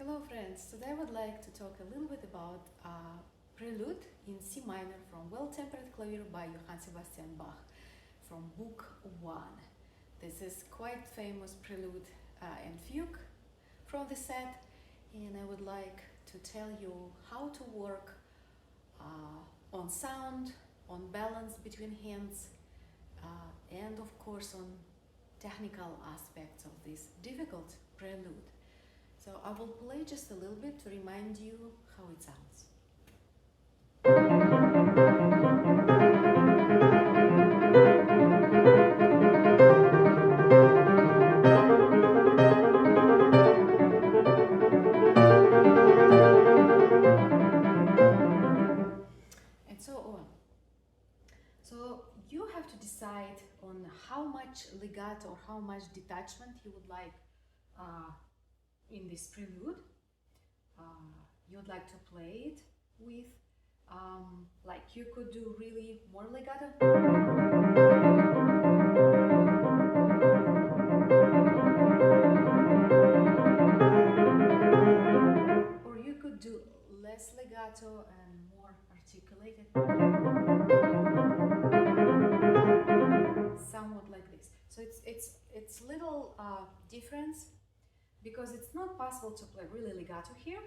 Hello friends, today I would like to talk a little bit about Prelude in C minor from Well-Tempered Clavier by Johann Sebastian Bach from Book 1. This is quite famous Prelude and Fugue from the set, and I would like to tell you how to work on sound, on balance between hands, and of course on technical aspects of this difficult prelude. So I will play just a little bit to remind you how it sounds. And so on. So you have to decide on how much legato or how much detachment you would like in this prelude. You would like to play it with, like you could do really more legato, or you could do less legato and more articulated, somewhat like this. So it's little difference, because it's not possible to play really legato here,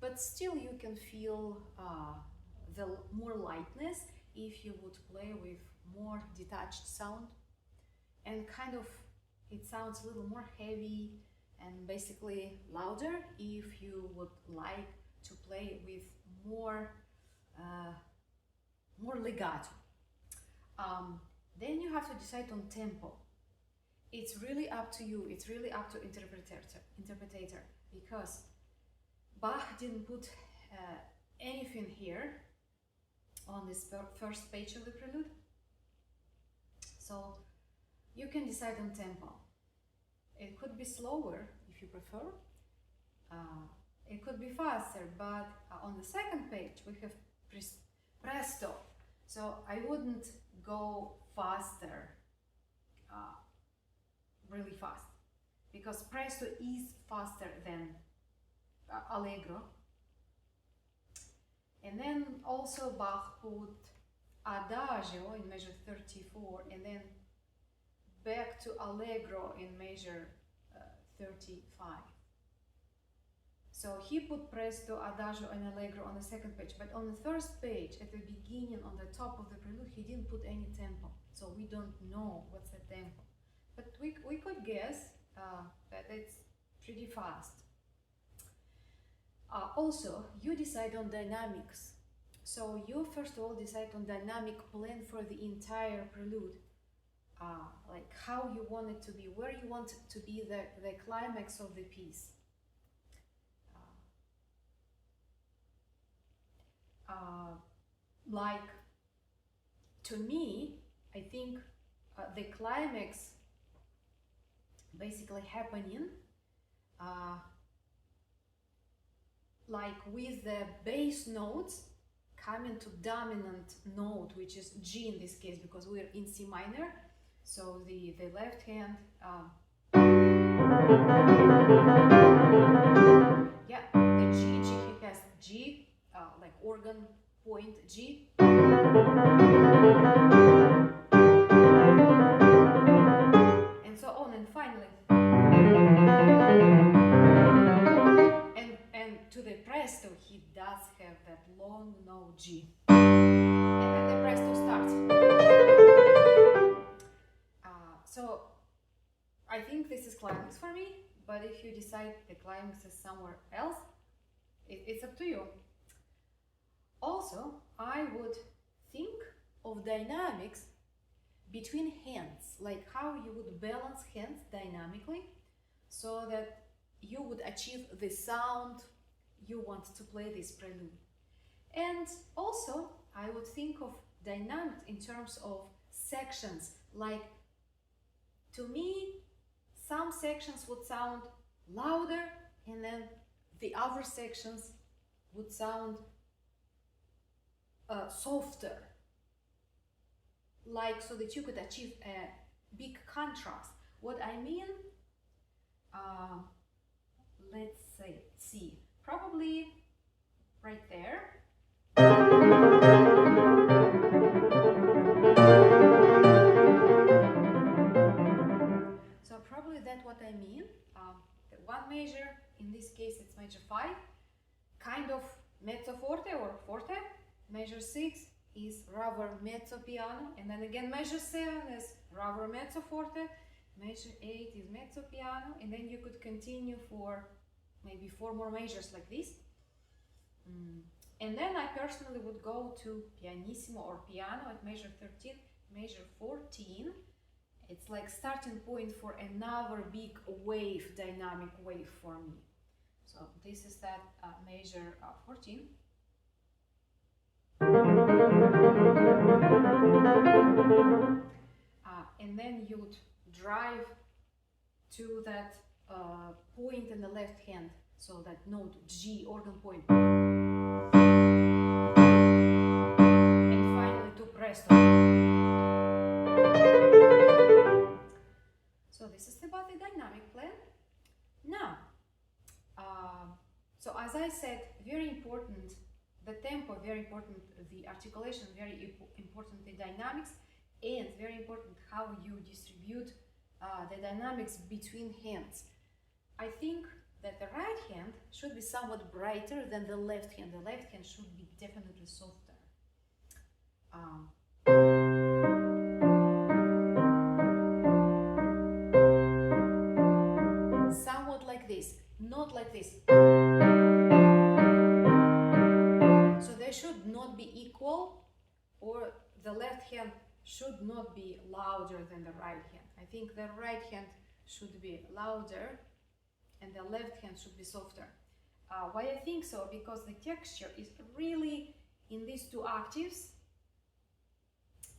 but still you can feel the more lightness if you would play with more detached sound, and kind of it sounds a little more heavy and basically louder if you would like to play with more legato. Then you have to decide on tempo. It's really up to you, it's really up to interpretator, because Bach didn't put anything here on this first page of the prelude. So you can decide on tempo. It could be slower if you prefer, it could be faster, but on the second page we have Presto, so I wouldn't go faster, really fast, because Presto is faster than Allegro. And then also Bach put Adagio in measure 34 and then back to Allegro in measure 35. So he put Presto, Adagio and Allegro on the second page, but on the first page at the beginning, on the top of the prelude, he didn't put any tempo, so we don't know what's the tempo. But we could guess that it's pretty fast. Also, you decide on dynamics. So you first of all decide on dynamic plan for the entire prelude. Like how you want it to be, where you want it to be the climax of the piece. Like, to me, I think the climax basically happening like with the bass notes coming to dominant note, which is G in this case, because we're in C minor. So the left hand, yeah, the G, he has G, like organ point G. And so on, and finally. And to the Presto, he does have that long note G. And then the Presto starts. So I think this is climax for me, but if you decide the climax is somewhere else, it's up to you. Also, I would think of dynamics between hands, like how you would balance hands dynamically so that you would achieve the sound you want to play this prelude. And also, I would think of dynamics in terms of sections, like, to me, some sections would sound louder and then the other sections would sound softer, like, so that you could achieve a big contrast. What I mean, let's say, C, probably right there. So probably that's what I mean. The one measure, in this case it's major 5, kind of mezzo forte or forte. Measure 6 is rather mezzo piano, and then again measure 7 is rather mezzo forte, measure 8 is mezzo piano, and then you could continue for maybe 4 more measures like this. And then I personally would go to pianissimo or piano at measure 13, measure 14. It's like starting point for another big wave, dynamic wave for me. So this is that measure 14. And then you would drive to that point in the left hand, so that note G, organ point. And finally to Presto. So this is about the dynamic plan. Now, so as I said, very important the tempo, very important the articulation, very important the dynamics, and very important how you distribute the dynamics between hands. I think that the right hand should be somewhat brighter than the left hand. The left hand should be definitely softer. Somewhat like this, not like this. So they should not be equal, or the left hand should not be louder than the right hand. I think the right hand should be louder and the left hand should be softer. Why I think so? Because the texture is really in these 2 octaves,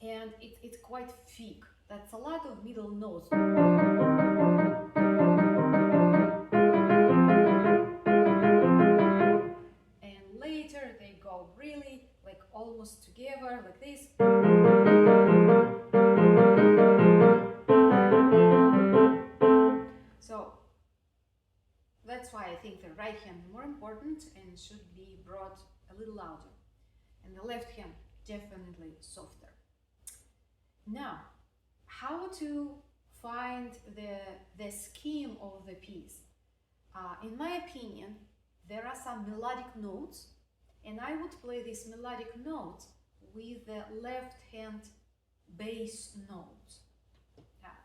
and it's quite thick. That's a lot of middle notes. And later they go really like almost together, like this. So that's why I think the right hand is more important and should be brought a little louder, and the left hand definitely softer. Now, how to find the scheme of the piece? In my opinion, there are some melodic notes, and I would play these melodic notes with the left hand bass notes.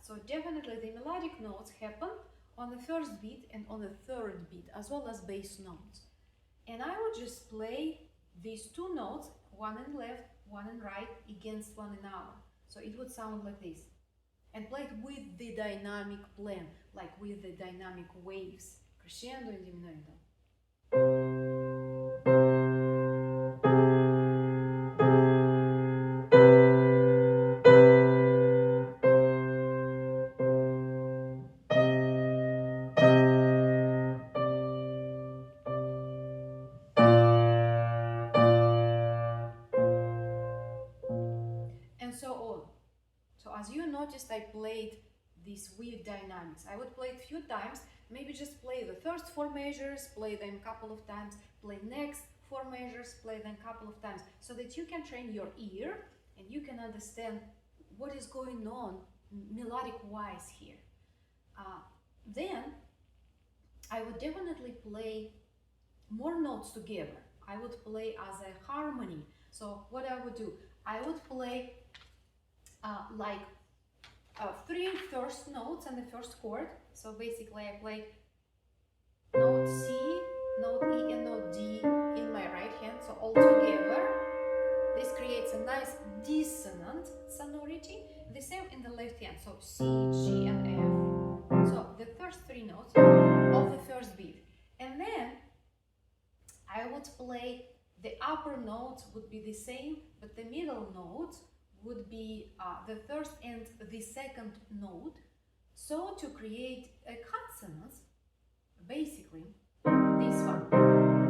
So definitely the melodic notes happen on the first beat and on the third beat, as well as bass notes. And I would just play these 2 notes, one in left, one in right, against one another. So it would sound like this. And play it with the dynamic plan, like with the dynamic waves, crescendo and diminuendo. And so on. So as you noticed, I played this with dynamics. I would play it a few times, maybe just play the first 4 measures, play them a couple of times, play next 4 measures, play them a couple of times, so that you can train your ear and you can understand what is going on melodic wise here. Then I would definitely play more notes together. I would play as a harmony. So what I would do, I would play like 3 first notes and the first chord. So basically I play note C, note E and note D in my right hand, so all together. This creates a nice dissonant sonority. The same in the left hand, so C, G and F. So the first 3 notes of the first beat. And then I would play the upper notes would be the same, but the middle notes would be the first and the second note, so to create a consonance, basically this one,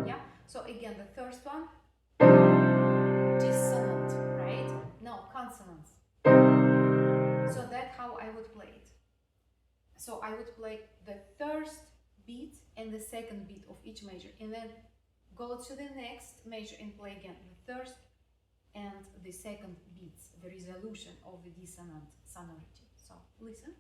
yeah? So again, the first one, dissonant, right? No, consonants. So that's how I would play it. So I would play the first beat and the second beat of each measure, and then go to the next measure and play again the third and the second beats, the resolution of the dissonant sonority. So listen.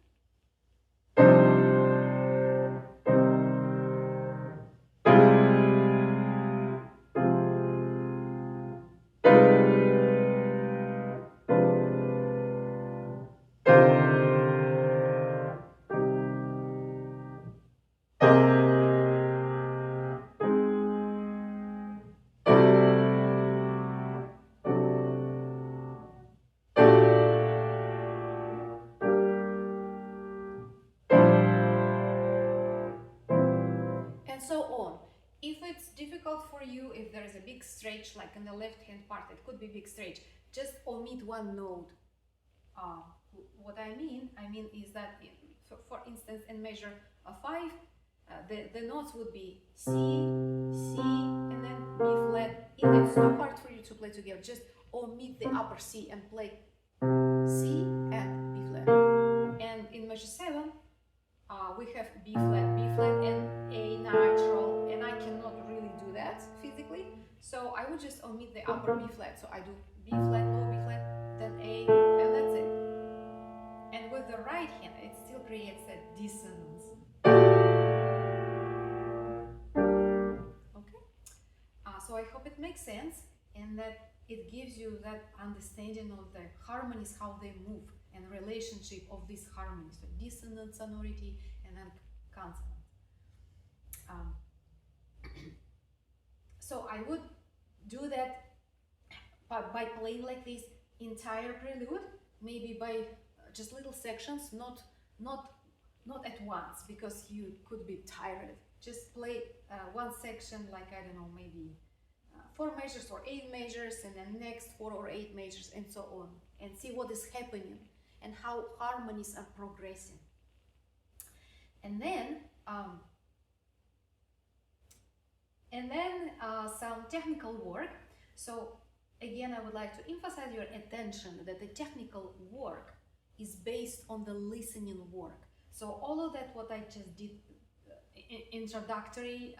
So on. If it's difficult for you, if there is a big stretch, like in the left hand part, it could be big stretch, just omit one note. What I mean is that, for instance, in measure 5, the notes would be C, C, and then B flat. If it's too hard for you to play together, just omit the upper C and play C and B flat. And in measure 7, we have B flat, and A natural, and I cannot really do that physically, so I would just omit the upper B flat. So I do B flat, low B flat, then A, and that's it. And with the right hand, it still creates that dissonance. Okay, so I hope it makes sense, and that it gives you that understanding of the harmonies, how they move, and relationship of these harmonies, so dissonant sonority and then consonant. So I would do that by playing like this entire prelude, maybe by just little sections, not at once, because you could be tired. Just play one section, like, I don't know, maybe 4 measures or 8 measures, and then next 4 or 8 measures, and so on, and see what is happening and how harmonies are progressing. And then some technical work. So again, I would like to emphasize your attention that the technical work is based on the listening work. So all of that, what I just did, introductory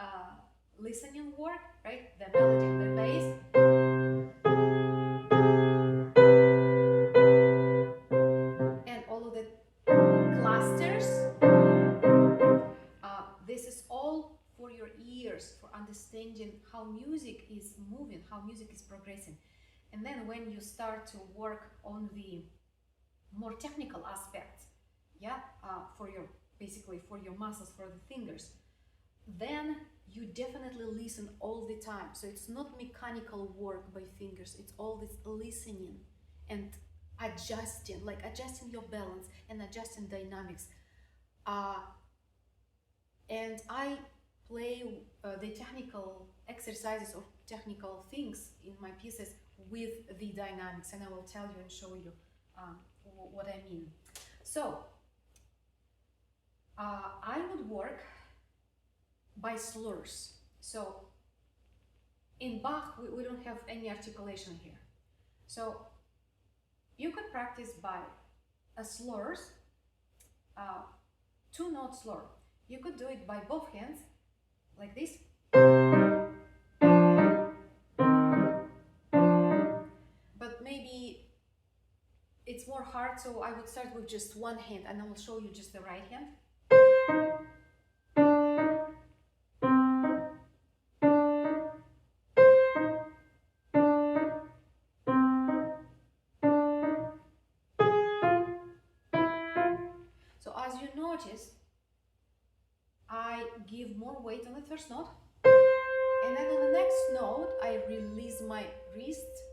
listening work, right? The melody, the bass. And all of the clusters. This is all for your ears, for understanding how music is moving, how music is progressing. And then when you start to work on the more technical aspects, yeah, basically for your muscles, for the fingers, then you definitely listen all the time. So it's not mechanical work by fingers, it's all this listening and adjusting your balance and adjusting dynamics. And I play the technical exercises or technical things in my pieces with the dynamics, and I will tell you and show you what I mean. So I would work by slurs. So in Bach, we don't have any articulation here. So you could practice by a slurs, 2-note slur. You could do it by both hands, like this. But maybe it's more hard, so I would start with just one hand, and I will show you just the right hand. So as you notice, I give more weight on the first note, and then on the next note I release my wrist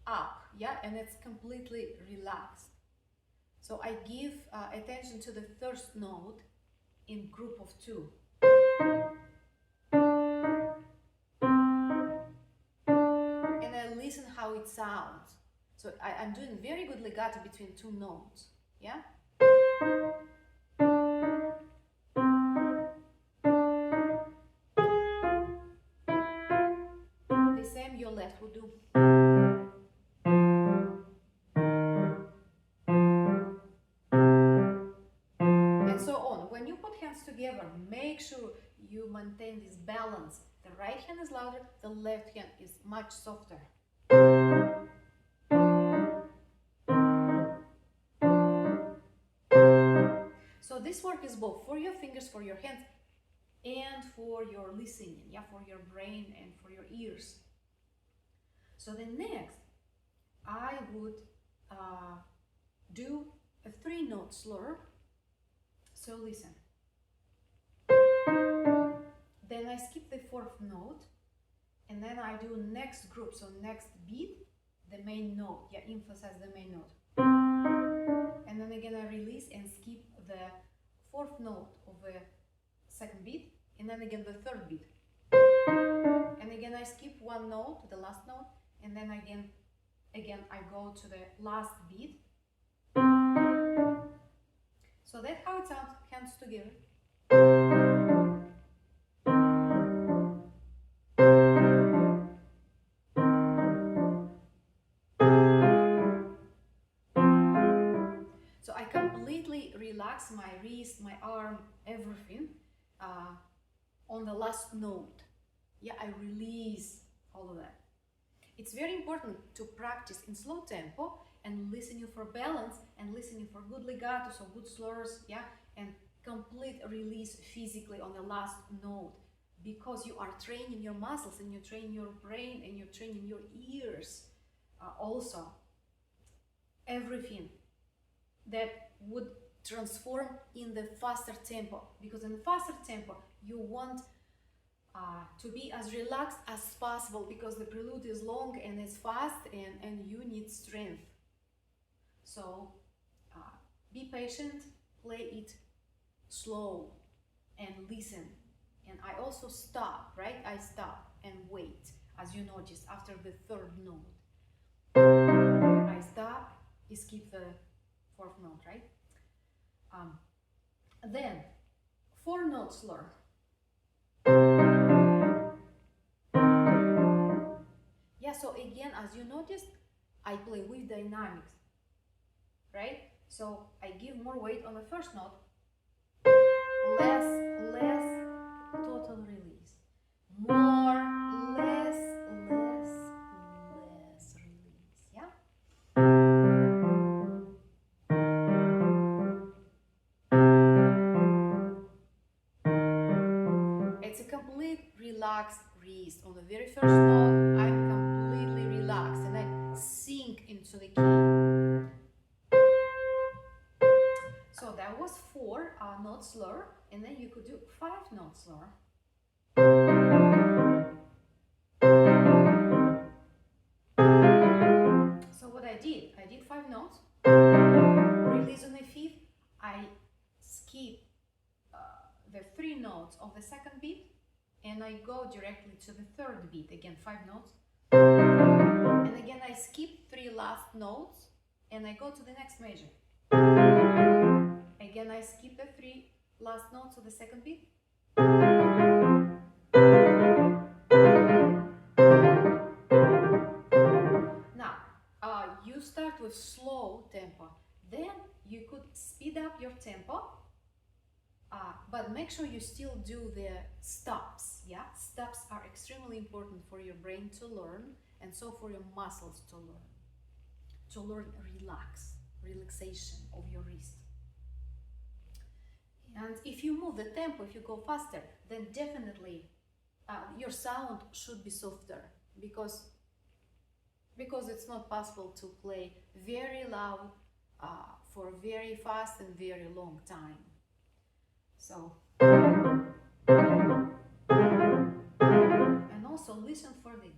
up, yeah, and it's completely relaxed. So I give attention to the first note in group of 2. And I listen how it sounds. So I'm doing very good legato between 2 notes, yeah? The same your left would do. And so on. When you put hands together, make sure you maintain this balance. The right hand is louder, the left hand is much softer. So this work is both for your fingers, for your hands, and for your listening, yeah, for your brain and for your ears. So the next, I would do a 3-note slur. So listen. Then I skip the 4th note, and then I do next group, so next beat, the main note, yeah, emphasize the main note. And then again I release and skip the 4th note of the 2nd beat, and then again the 3rd beat. And again I skip 1 note, the last note, and then again I go to the last beat. So that's how it sounds, hands together. So I completely relax my wrist, my arm, everything on the last note. Yeah, I release all of that. It's very important to practice in slow tempo and listening for balance and listening for good legato, so good slurs, yeah, and complete release physically on the last note, because you are training your muscles and you're training your brain and you're training your ears also. Everything that would transform in the faster tempo, because in the faster tempo you want to be as relaxed as possible, because the prelude is long and it's fast and you need strength. So be patient, play it slow and listen. And I also stop, right? I stop and wait, as you notice after the 3rd note. I stop, you skip the 4th note, right? Then 4-note slur. Yeah, so again, as you noticed, I play with dynamics, right? So I give more weight on the 1st note, less, total release. More, less, release, yeah? It's a complete relaxed wrist. On the very 1st note, I'm completely relaxed and I sink into the key. So that was 4-note slur, and then you could do 5-note slur. So what I did 5 notes, release on the 5th, I skip the 3 notes of the 2nd beat, and I go directly to the 3rd beat, again 5 notes, and again I skip 3 last notes, and I go to the next measure. Again I skip the 3 last notes of the 2nd beat. Now, you start with slow tempo, then you could speed up your tempo, but make sure you still do the stops, yeah? Stops are extremely important for your brain to learn, and so for your muscles to learn relaxation of your wrist. And if you move the tempo, if you go faster, then definitely your sound should be softer, because it's not possible to play very loud for very fast and very long time. So, and also listen for the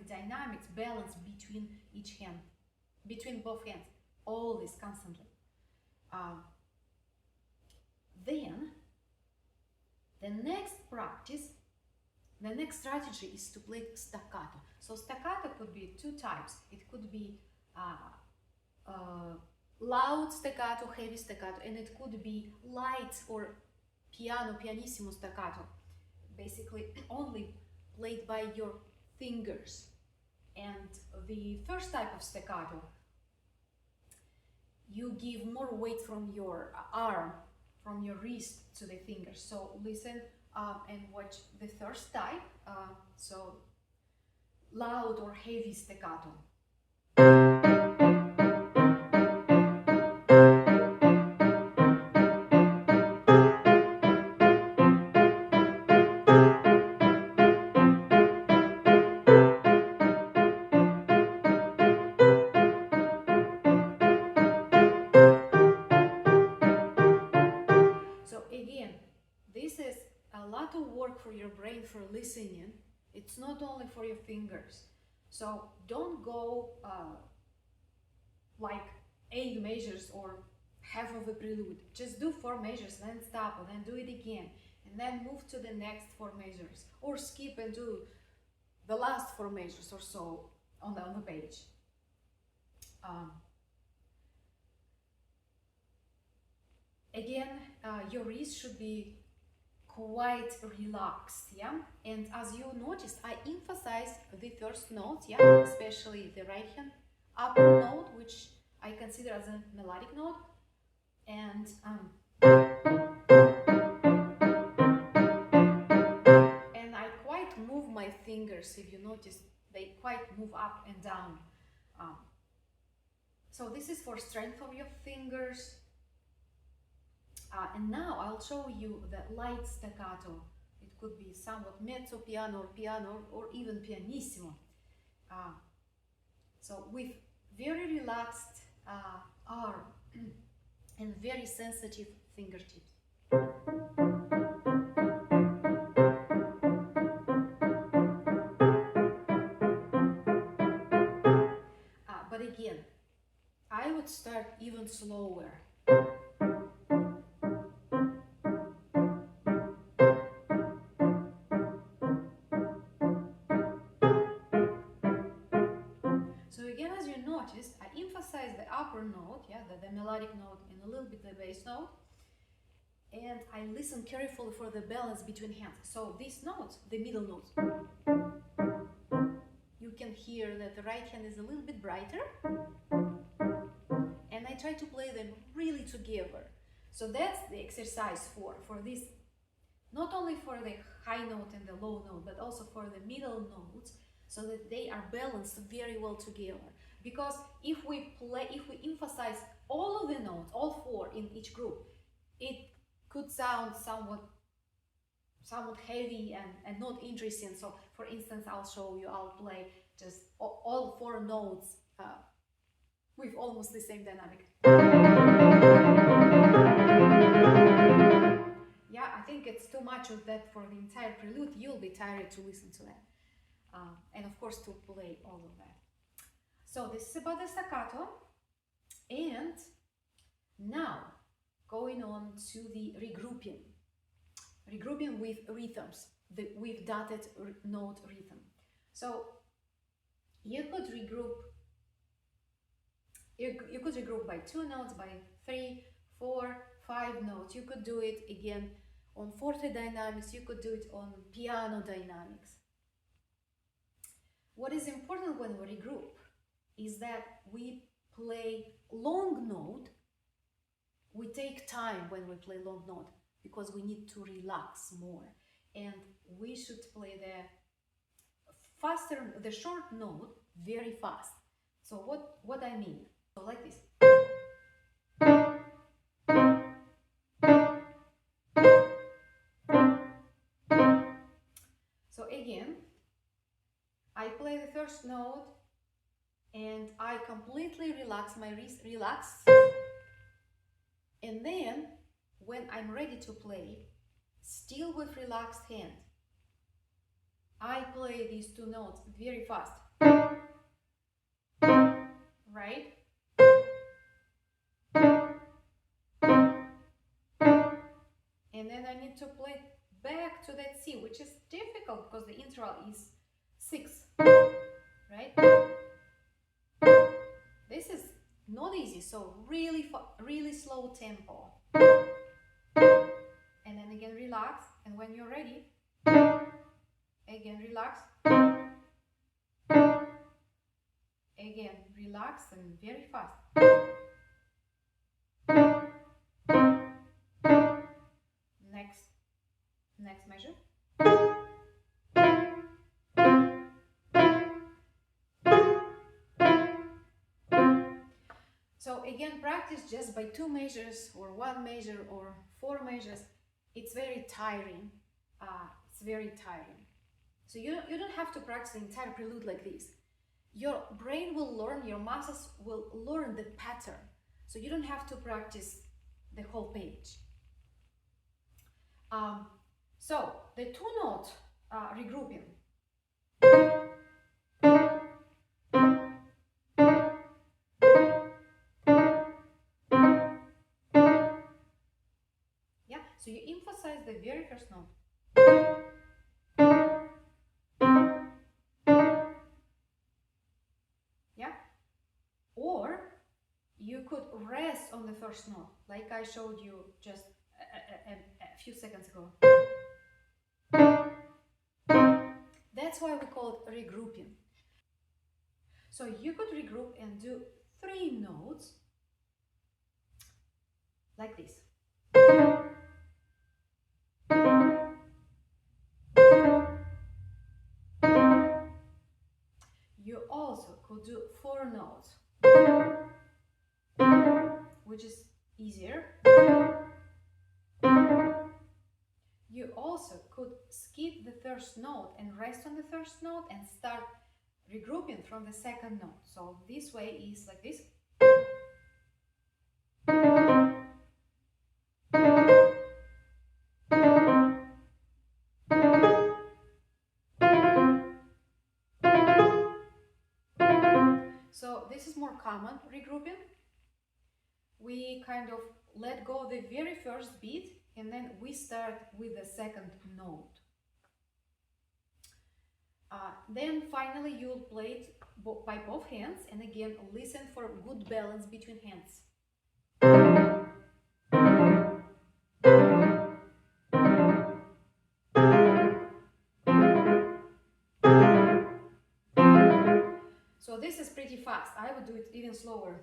dynamics, balance between each hand, between both hands, always constantly. Then the next strategy is to play staccato. So staccato could be 2 types. It could be loud staccato, heavy staccato, and it could be light or pianissimo staccato, basically only played by your fingers. And the first type of staccato, you give more weight from your arm, from your wrist to the fingers. So listen, and watch the first type, so loud or heavy staccato. So again, this is a lot of work for your brain for listening. It's not only for your fingers. So don't go like 8 measures or half of a prelude. Just do 4 measures, then stop, and then do it again, and then move to the next 4 measures, or skip and do the last 4 measures or so on the page. Again, your wrist should be quite relaxed, yeah? And as you noticed, I emphasized the first note, yeah? Especially the right hand upper note, which I consider as a melodic note. And I quite move my fingers, if you notice, they quite move up and down. So this is for strength of your fingers. And now I'll show you the light staccato. It could be somewhat mezzo piano or even pianissimo. So with very relaxed arm and very sensitive fingertips. But again, I would start even slower. I emphasize the upper note, yeah, the melodic note, and a little bit the bass note, and I listen carefully for the balance between hands. So these notes, the middle notes, you can hear that the right hand is a little bit brighter, and I try to play them really together. So that's the exercise for this, not only for the high note and the low note, but also for the middle notes, so that they are balanced very well together. Because if we emphasize all of the notes, all 4 in each group, it could sound somewhat heavy and not interesting. So for instance, I'll play just all 4 notes with almost the same dynamic. Yeah, I think it's too much of that for the entire prelude. You'll be tired to listen to that. And of course to play all of that. So this is about the staccato, and now going on to the regrouping with rhythms, with dotted note rhythm. So you could regroup by 2 notes, by 3, 4, 5 notes. You could do it again on forte dynamics, you could do it on piano dynamics. What is important when we regroup is that we play long note. We take time when we play long note because we need to relax more, and we should play the short note very fast. So what I mean, so like this. So again, I play the first note and I completely relax my wrist, and then when I'm ready to play, still with relaxed hand, I play these 2 notes very fast, right? And then I need to play back to that C, which is difficult because the interval is 6, right? This is not easy, so really slow tempo. And then again relax, and when you're ready, again relax. Again relax and very fast. next measure. So again, practice just by 2 measures or 1 measure or 4 measures. It's very tiring. It's very tiring. So you don't have to practice the entire prelude like this. Your brain will learn, your muscles will learn the pattern. So you don't have to practice the whole page. So the 2-note regrouping. Yeah, so you emphasize the very first note. Yeah, or you could rest on the first note, like I showed you just a few seconds ago. That's why we call it regrouping. So you could regroup and do 3 notes like this. You also could do 4 notes, which is easier. You also could skip the first note and rest on the first note and start regrouping from the second note. So this way is like this. So this is more common regrouping. We kind of let go the very first beat and then we start with the second note. Then finally you'll play it by both hands, and again listen for good balance between hands. So this is pretty fast. I would do it even slower.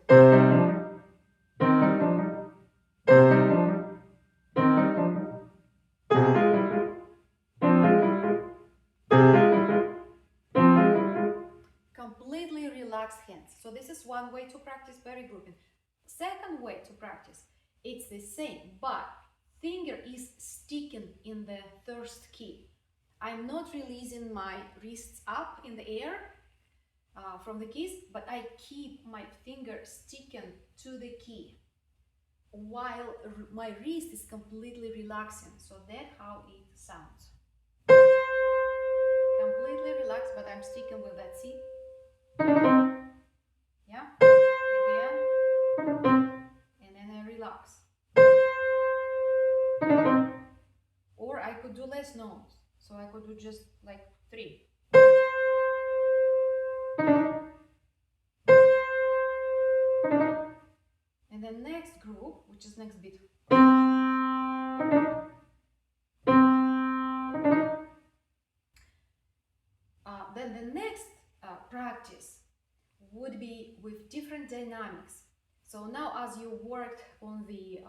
Completely relaxed hands. So this is one way to practice by regrouping. Second way to practice, it's the same, but finger is sticking in the first key. I'm not releasing my wrists up in the air from the keys, but I keep my finger sticking to the key while my wrist is completely relaxing. So that's how it sounds. Completely relaxed, but I'm sticking with that C. Yeah, again, and then I relax. Or I could do less notes, so I could do just like 3. And then next group, which is next beat. Then the next practice would be with different dynamics. So now as you worked on the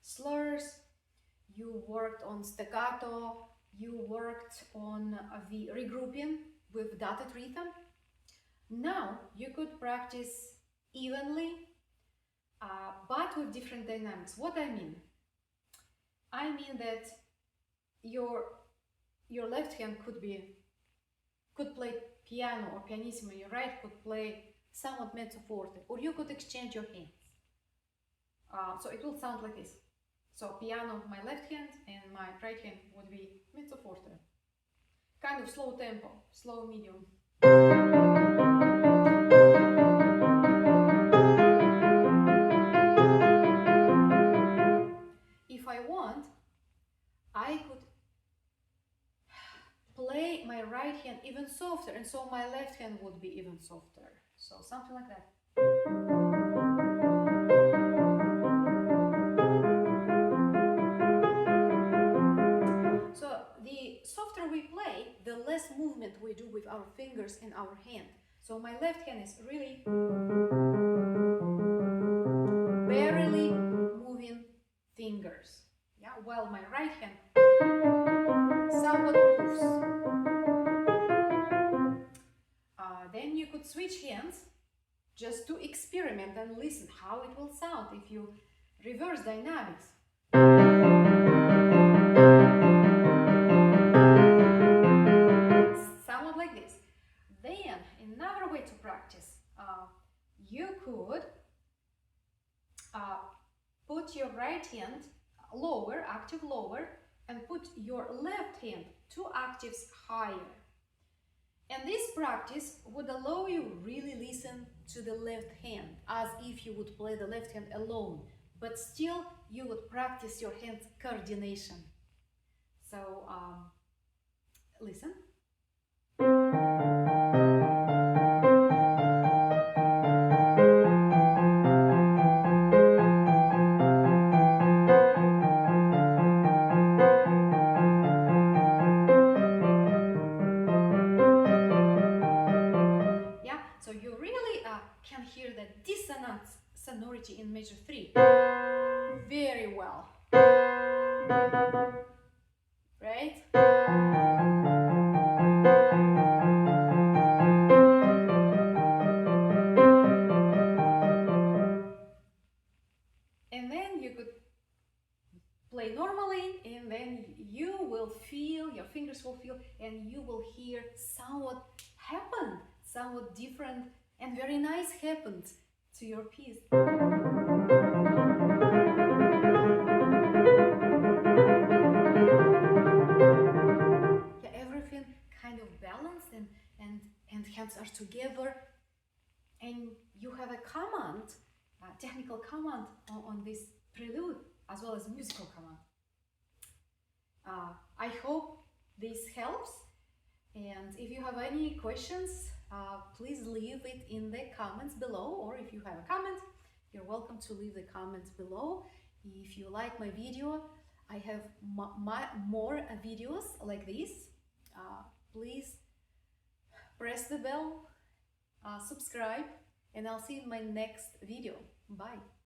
slurs, you worked on staccato, you worked on the regrouping with dotted rhythm. Now you could practice evenly, but with different dynamics. What I mean? I mean that your left hand could play piano or pianissimo, your right could play somewhat mezzo forte, or you could exchange your hands. So it will sound like this. So piano, my left hand, and my right hand would be mezzo forte. Kind of slow tempo, slow medium. If I want, I could play my right hand even softer, and so my left hand would be even softer. So something like that. So the softer we play, the less movement we do with our fingers and our hand. So my left hand is really barely moving fingers, yeah, while my right hand somewhat moves. Then you could switch hands just to experiment and listen how it will sound if you reverse dynamics. Somewhat like this. Then another way to practice, you could put your right hand lower, octave lower, and put your left hand 2 octaves higher. And this practice would allow you really listen to the left hand as if you would play the left hand alone, but still you would practice your hand coordination. So listen. So you really can hear the dissonant sonority in measure 3 very well, right? And then you could play normally, and then you will feel, your fingers will feel, and you will hear somewhat happened, somewhat different and very nice happened to your piece. Yeah, everything kind of balanced and hands are together, and you have a command, technical command on this prelude as well as musical command. I hope this helps, and if you have any questions, please leave it in the comments below, or if you have a comment, you're welcome to leave the comments below. If you like my video, I have more videos like this. Please press the bell, subscribe, and I'll see you in my next video. Bye!